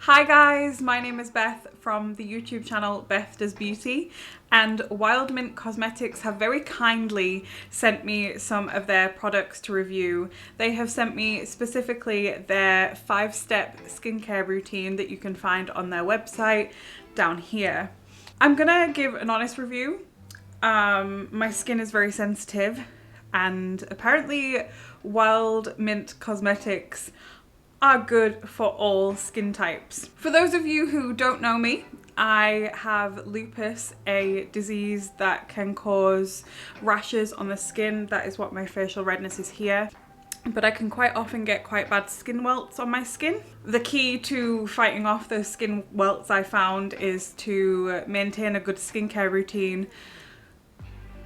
Hi guys, my name is Beth from the YouTube channel Beth Does Beauty, and WildMint Cosmetics have very kindly sent me some of their products to review. They have sent me specifically their 5-step skincare routine that you can find on their website down here. I'm gonna give an honest review. My skin is very sensitive, and apparently WildMint Cosmetics are good for all skin types. For those of you who don't know me, I have lupus, a disease that can cause rashes on the skin. That is what my facial redness is here. But I can quite often get quite bad skin welts on my skin. The key to fighting off those skin welts, I found, is to maintain a good skincare routine.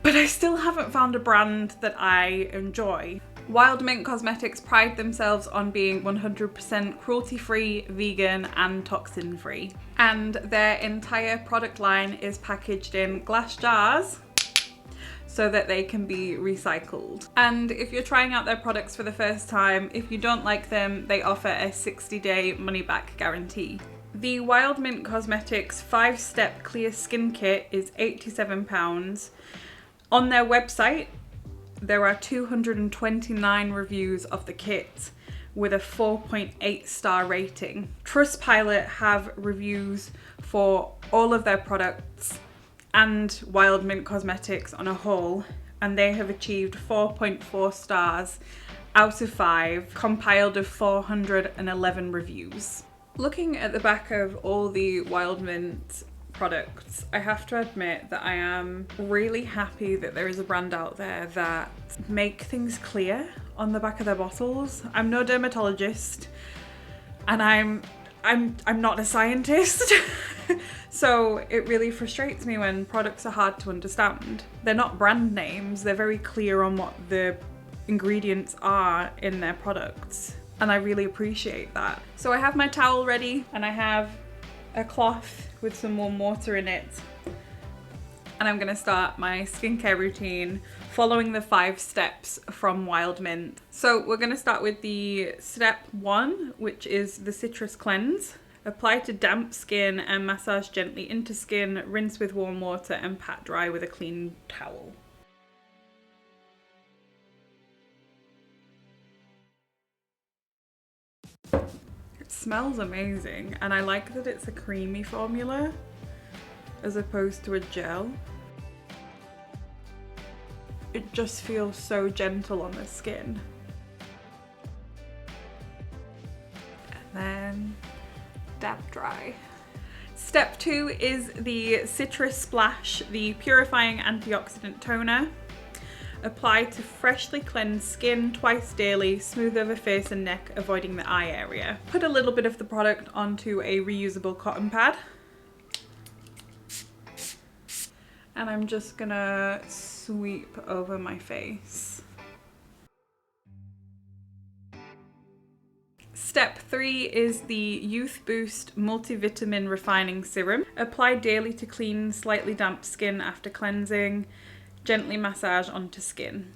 But I still haven't found a brand that I enjoy. WildMint Cosmetics pride themselves on being 100% cruelty-free, vegan and toxin-free. And their entire product line is packaged in glass jars so that they can be recycled. And if you're trying out their products for the first time, if you don't like them, they offer a 60-day money-back guarantee. The WildMint Cosmetics 5-step clear skin kit is £87. On their website, there are 229 reviews of the kit with a 4.8 star rating. Trustpilot have reviews for all of their products and WildMint Cosmetics on a whole, and they have achieved 4.4 stars out of 5, compiled of 411 reviews. Looking at the back of all the WildMint products, I have to admit that I am really happy that there is a brand out there that make things clear on the back of their bottles. I'm no dermatologist, and I'm not a scientist. So it really frustrates me when products are hard to understand. They're not brand names, they're very clear on what the ingredients are in their products, and I really appreciate that. So I have my towel ready, and I have a cloth with some warm water in it, and I'm gonna start my skincare routine following the 5 steps from WildMint. So we're gonna start with the step 1, which is the citrus cleanse. Apply to damp skin and massage gently into skin, rinse with warm water and pat dry with a clean towel. It smells amazing, and I like that it's a creamy formula as opposed to a gel. It just feels so gentle on the skin. And then dab dry. Step 2 is the Citrus Splash, the purifying antioxidant toner. Apply to freshly cleansed skin twice daily, smooth over face and neck, avoiding the eye area. Put a little bit of the product onto a reusable cotton pad. And I'm just gonna sweep over my face. Step 3 is the Youth Boost Multivitamin Refining Serum. Apply daily to clean slightly damp skin after cleansing. Gently massage onto skin.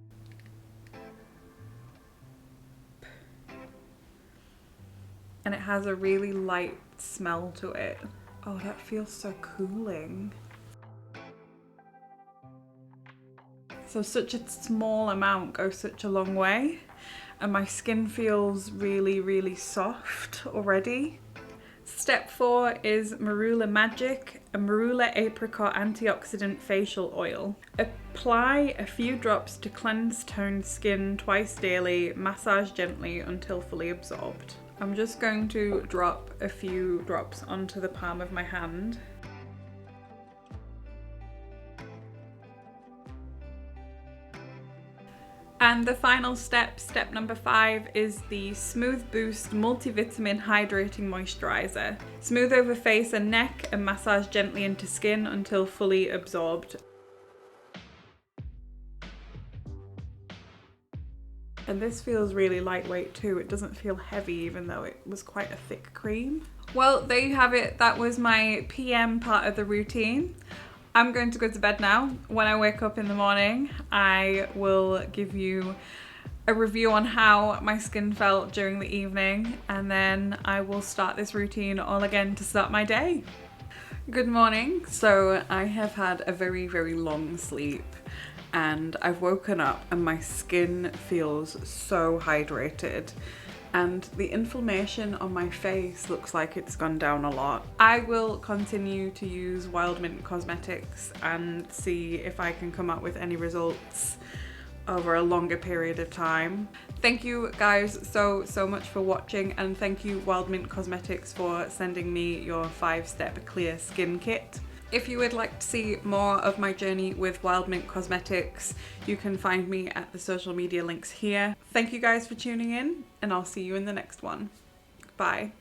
And it has a really light smell to it. Oh, that feels so cooling. So such a small amount goes such a long way, and my skin feels really, really soft already. Step 4 is Marula Magic, a Marula Apricot Antioxidant Facial Oil. Apply a few drops to cleanse toned skin twice daily, massage gently until fully absorbed. I'm just going to drop a few drops onto the palm of my hand. And the final step, step number 5, is the Smooth Boost Multivitamin Hydrating Moisturizer. Smooth over face and neck and massage gently into skin until fully absorbed. And this feels really lightweight too. It doesn't feel heavy, even though it was quite a thick cream. Well, there you have it. That was my PM part of the routine. I'm going to go to bed now. When I wake up in the morning, I will give you a review on how my skin felt during the evening, and then I will start this routine all again to start my day. Good morning. So I have had a very, very long sleep and I've woken up and my skin feels so hydrated and the inflammation on my face looks like it's gone down a lot. I will continue to use WildMint Cosmetics and see if I can come up with any results over a longer period of time. Thank you guys so much for watching, and thank you WildMint Cosmetics for sending me your 5-step clear skin kit. If you would like to see more of my journey with WildMint Cosmetics, you can find me at the social media links here. Thank you guys for tuning in, and I'll see you in the next one. Bye.